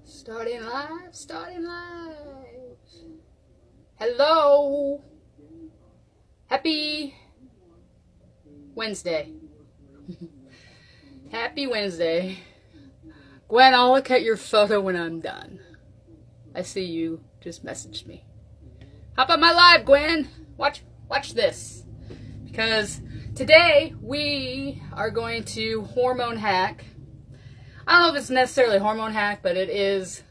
Starting live, starting live. Hello. Happy Wednesday. Happy Wednesday. Gwen, I'll look at your photo when I'm done. I see you just messaged me. Hop on my live, Gwen. Watch this. Because today we are going to hormone hack. I don't know if it's necessarily hormone hack, but it is,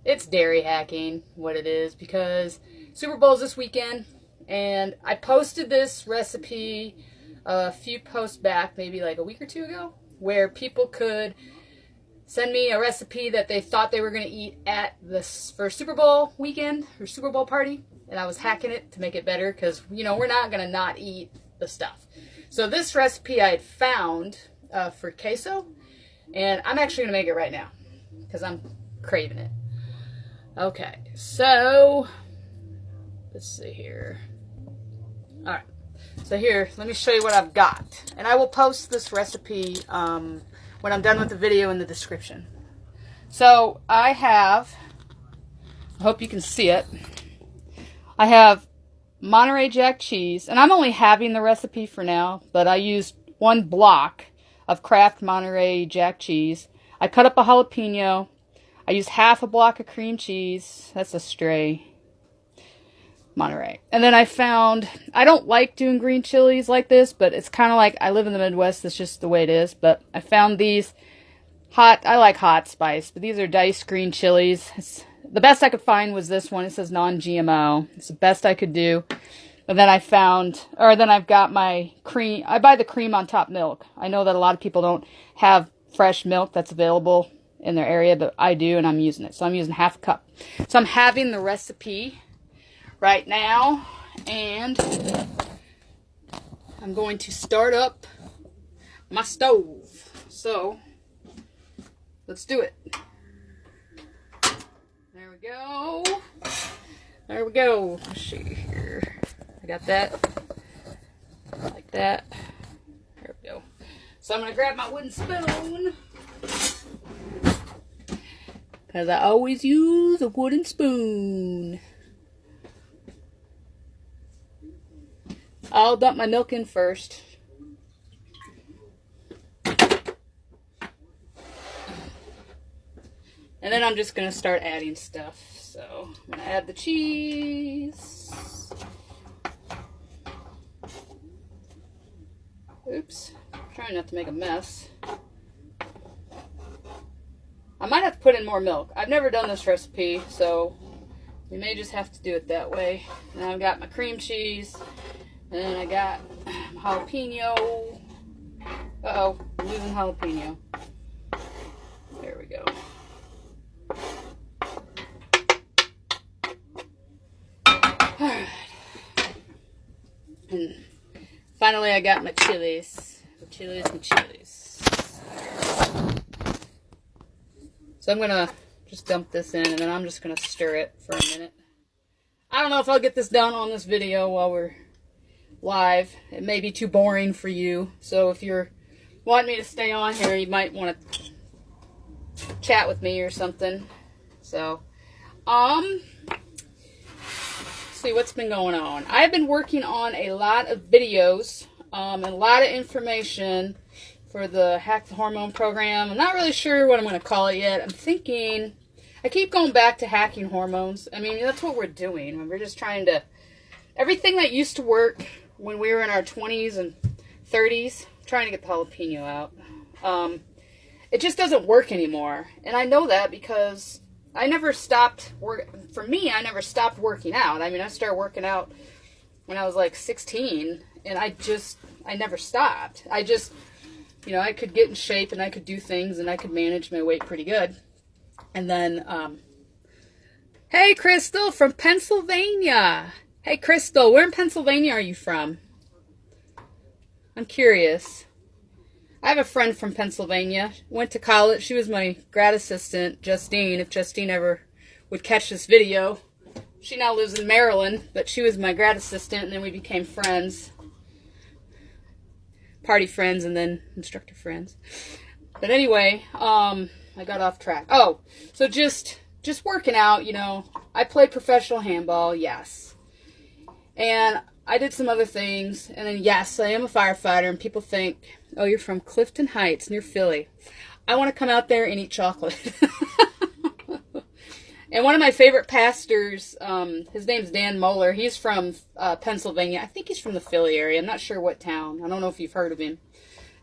it's dairy hacking, what it is, because Super Bowl's this weekend, and I posted this recipe a few posts back, maybe like a week or two ago, where people could send me a recipe that they thought they were going to eat at this for Super Bowl weekend, or Super Bowl party, and I was hacking it to make it better, because, you know, we're not going to not eat the stuff. So this recipe I had found for queso, and I'm actually going to make it right now because I'm craving it. Okay, so let's see here. All right, so here, let me show you what I've got. And I will post this recipe when I'm done with the video in the description. So I have, I hope you can see it, I have Monterey Jack cheese, and I'm only having the recipe for now, but I used 1 block of Kraft Monterey Jack cheese. I cut up a jalapeno. I used half a block of cream cheese. That's a stray Monterey. And then I found, I don't like doing green chilies like this, but it's kind of like, I live in the Midwest, that's just the way it is. But I found these hot, I like hot spice, but these are diced green chilies. The best I could find was this one. It says non-GMO. It's the best I could do. And then I found, or then I've got my cream. I buy the cream on top milk. I know that a lot of people don't have fresh milk that's available in their area, but I do, and I'm using it. So I'm using half a cup. So I'm having the recipe right now, and I'm going to start up my stove. So let's do it. There we go. There we go. Let's see here. I got that. Like that. There we go. So I'm going to grab my wooden spoon, because I always use a wooden spoon. I'll dump my milk in first. And then I'm just going to start adding stuff. So I'm going to add the cheese. Oops. Trying not to make a mess. I might have to put in more milk. I've never done this recipe, so we may just have to do it that way. And I've got my cream cheese. And then I got jalapeno. Uh-oh, I'm losing jalapeno. There we go. Alright. And finally I got my chilies. My chilies. So I'm going to just dump this in, and then I'm just going to stir it for a minute. I don't know if I'll get this done on this video while we're live. It may be too boring for you. So if you're wanting me to stay on here, you might want to chat with me or something. So, see what's been going on. I've been working on a lot of videos and a lot of information for the Hack the Hormone program. I'm not really sure what I'm going to call it yet. I'm thinking, I keep going back to hacking hormones. I mean, that's what we're doing. We're just trying to, everything that used to work when we were in our 20s and 30s, trying to get the jalapeno out. It just doesn't work anymore. And I know that because I never stopped for me, I never stopped working out. I mean, I started working out when I was like 16, and I never stopped. I just, you know, I could get in shape, and I could do things, and I could manage my weight pretty good. And then, hey, Crystal from Pennsylvania. Hey, Crystal, where in Pennsylvania are you from? I'm curious. I have a friend from Pennsylvania. Went to college. She was my grad assistant, Justine, if Justine ever would catch this video. She now lives in Maryland, but she was my grad assistant, and then we became friends. Party friends and then instructor friends. But anyway, I got off track. Oh, so just working out, you know. I played professional handball, yes. And I did some other things. And then, yes, I am a firefighter. And people think, oh, you're from Clifton Heights near Philly. I want to come out there and eat chocolate. And one of my favorite pastors, his name's Dan Moeller. He's from Pennsylvania. I think he's from the Philly area. I'm not sure what town. I don't know if you've heard of him,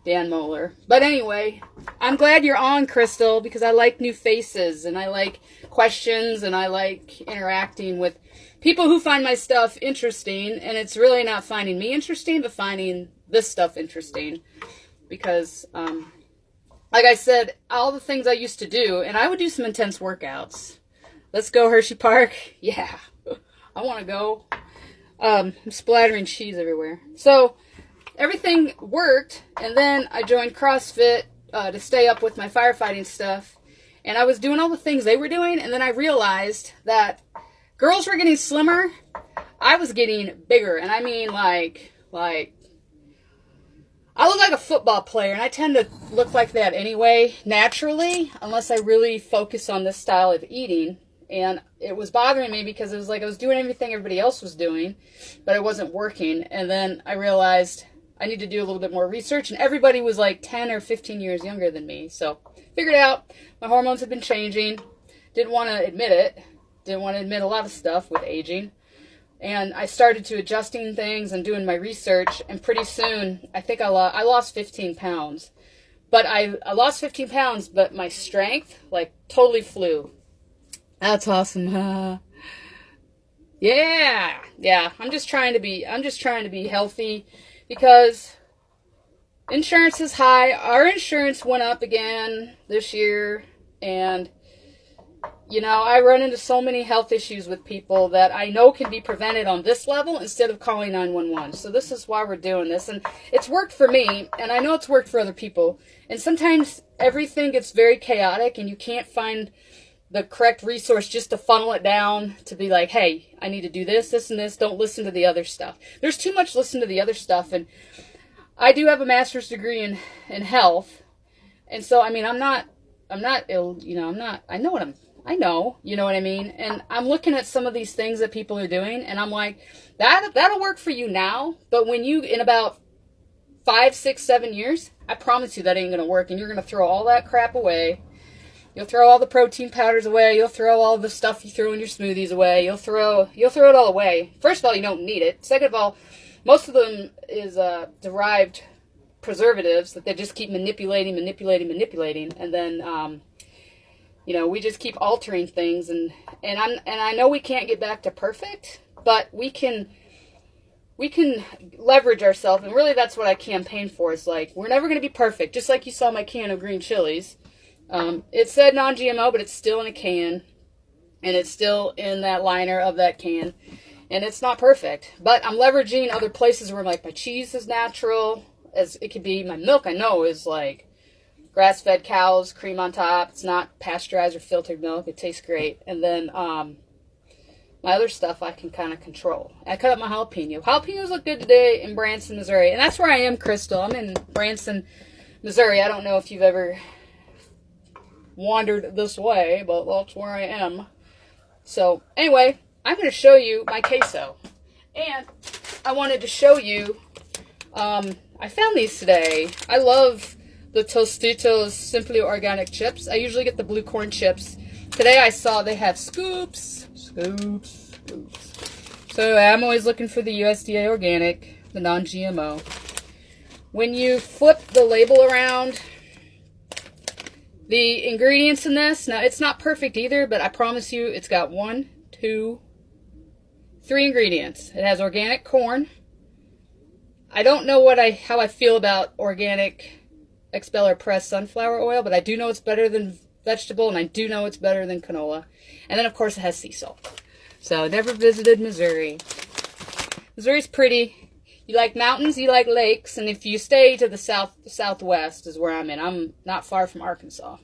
Dan Moeller. But anyway, I'm glad you're on, Crystal, because I like new faces, and I like questions, and I like interacting with people who find my stuff interesting. And it's really not finding me interesting, but finding this stuff interesting. Because, like I said, all the things I used to do, and I would do some intense workouts. Let's go, Hershey Park. Yeah, I want to go. I'm splattering cheese everywhere. So everything worked, and then I joined CrossFit to stay up with my firefighting stuff. And I was doing all the things they were doing, and then I realized that girls were getting slimmer. I was getting bigger, and I mean like I look like a football player, and I tend to look like that anyway, naturally, unless I really focus on this style of eating. And it was bothering me because it was like I was doing everything everybody else was doing, but it wasn't working. And then I realized I need to do a little bit more research, and everybody was like 10 or 15 years younger than me. So figured out my hormones had been changing. Didn't want to admit it. Didn't want to admit a lot of stuff with aging. And I started to adjusting things and doing my research, and pretty soon I think I lost 15 pounds. But I lost 15 pounds, but my strength like totally flew. That's awesome. Yeah. I'm just trying to be healthy because insurance is high. Our insurance went up again this year, and you know, I run into so many health issues with people that I know can be prevented on this level instead of calling 911. So this is why we're doing this, and it's worked for me, and I know it's worked for other people. And sometimes everything gets very chaotic, and you can't find the correct resource just to funnel it down to be like, hey, I need to do this, this, and this. Don't listen to the other stuff. There's too much listen to the other stuff. And I do have a master's degree in health. And so, I mean, I'm not ill, you know, I know, you know what I mean? And I'm looking at some of these things that people are doing, and I'm like, that'll work for you now. But when in about 5, 6, 7 years, I promise you that ain't going to work. And you're going to throw all that crap away. You'll throw all the protein powders away. You'll throw all the stuff you throw in your smoothies away. You'll throw it all away. First of all, you don't need it. Second of all, most of them is derived preservatives that they just keep manipulating. And then, you know, we just keep altering things. And I know we can't get back to perfect, but we can leverage ourselves. And really that's what I campaign for. Is like, we're never going to be perfect. Just like you saw my can of green chilies. It said non-GMO, but it's still in a can, and it's still in that liner of that can, and it's not perfect, but I'm leveraging other places where like my cheese is natural, as it could be. My milk I know is like grass-fed cows, cream on top. It's not pasteurized or filtered milk. It tastes great. And then my other stuff I can kind of control. I cut up my jalapeno. Jalapenos look good today in Branson, Missouri, and that's where I am, Crystal. I'm in Branson, Missouri. I don't know if you've ever wandered this way, but that's where I am. So anyway, I'm going to show you my queso, and I wanted to show you I found these today. I love the Tostitos Simply Organic chips. I usually get the blue corn chips. Today I saw they have scoops. So I'm always looking for the USDA organic, the non-GMO. When you flip the label around, the ingredients in this, now it's not perfect either, but I promise you it's got 1, 2, 3 ingredients. It has organic corn. I don't know how I feel about organic expeller pressed sunflower oil, but I do know it's better than vegetable, and I do know it's better than canola. And then of course it has sea salt. So never visited Missouri. Missouri's pretty. You like mountains, you like lakes, and if you stay to the southwest is where I'm in. I'm not far from Arkansas.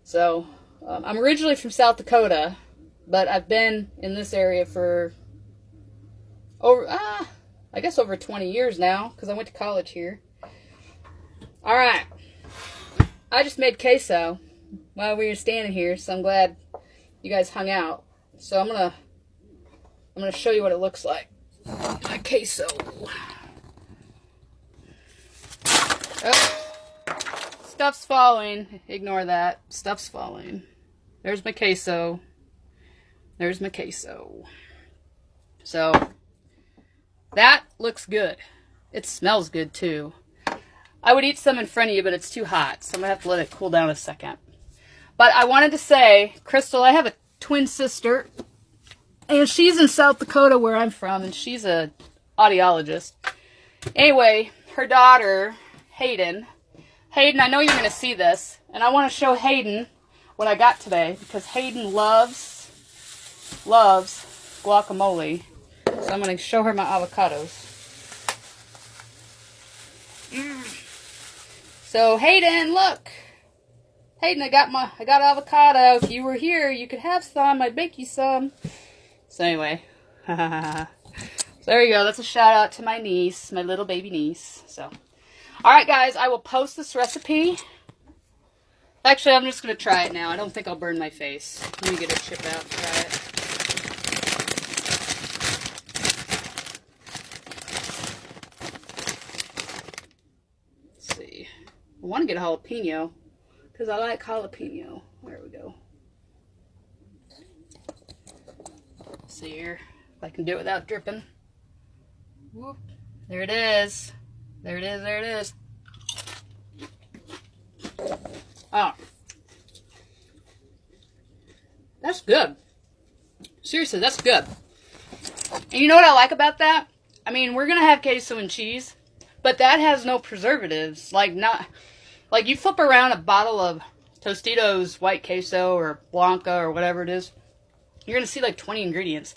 So, I'm originally from South Dakota, but I've been in this area for over 20 years now, because I went to college here. Alright, I just made queso, while we were standing here, so I'm glad you guys hung out. So I'm gonna show you what it looks like. My queso. Oh, stuff's falling. Ignore that. Stuff's falling. There's my queso. There's my queso. So that looks good. It smells good too. I would eat some in front of you, but it's too hot, so I'm gonna have to let it cool down a second. But I wanted to say, Crystal, I have a twin sister, and she's in South Dakota where I'm from, and she's a audiologist. Anyway, her daughter, Hayden, I know you're gonna see this, and I want to show Hayden what I got today, because Hayden loves guacamole. So I'm going to show her my avocados. So Hayden, look. Hayden, I got avocado. If you were here, you could have some. I'd make you some. So anyway. So there you go. That's a shout out to my niece, my little baby niece. So, alright guys, I will post this recipe. Actually, I'm just going to try it now. I don't think I'll burn my face. Let me get a chip out and try it. Let's see. I want to get a jalapeno because I like jalapeno. There we go. Let's see here if I can do it without dripping. Whoop. There it is. There it is. There it is. Oh, that's good. Seriously, that's good. And you know what I like about that? I mean, we're gonna have queso and cheese, but that has no preservatives. Like you flip around a bottle of Tostitos white queso or Blanca or whatever it is, you're gonna see like 20 ingredients.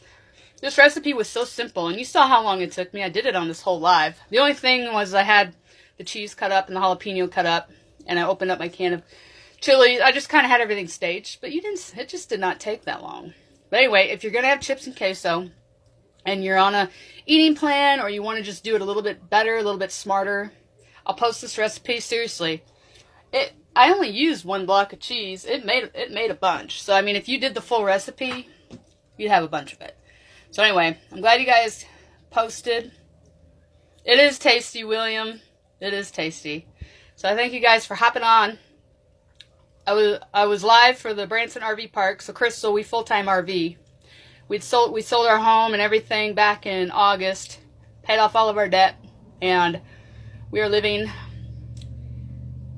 This recipe was so simple, and you saw how long it took me. I did it on this whole live. The only thing was I had the cheese cut up and the jalapeno cut up, and I opened up my can of chili. I just kind of had everything staged, but it just did not take that long. But anyway, if you're going to have chips and queso, and you're on a eating plan, or you want to just do it a little bit better, a little bit smarter, I'll post this recipe. Seriously, I only used 1 block of cheese. It made a bunch. So I mean, if you did the full recipe, you'd have a bunch of it. So anyway, I'm glad you guys posted. It is tasty, William. It is tasty. So I thank you guys for hopping on. I was live for the Branson RV Park. So Crystal, we full-time RV. We sold our home and everything back in August. Paid off all of our debt, and we are living.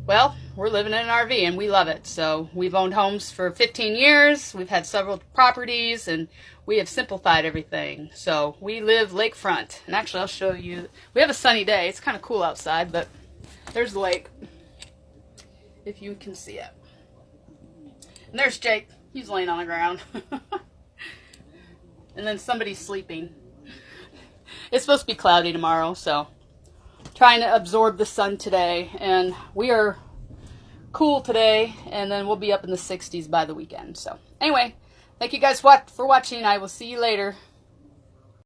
Well, we're living in an RV and we love it. So we've owned homes for 15 years. We've had several properties, and we have simplified everything. So we live lakefront, and actually I'll show you. We have a sunny day. It's kind of cool outside, but there's the lake, if you can see it. And there's Jake. He's laying on the ground. And then somebody's sleeping. It's supposed to be cloudy tomorrow, so trying to absorb the sun today. And we are cool today, and then we'll be up in the 60s by the weekend. So anyway, thank you guys for watching. I will see you later.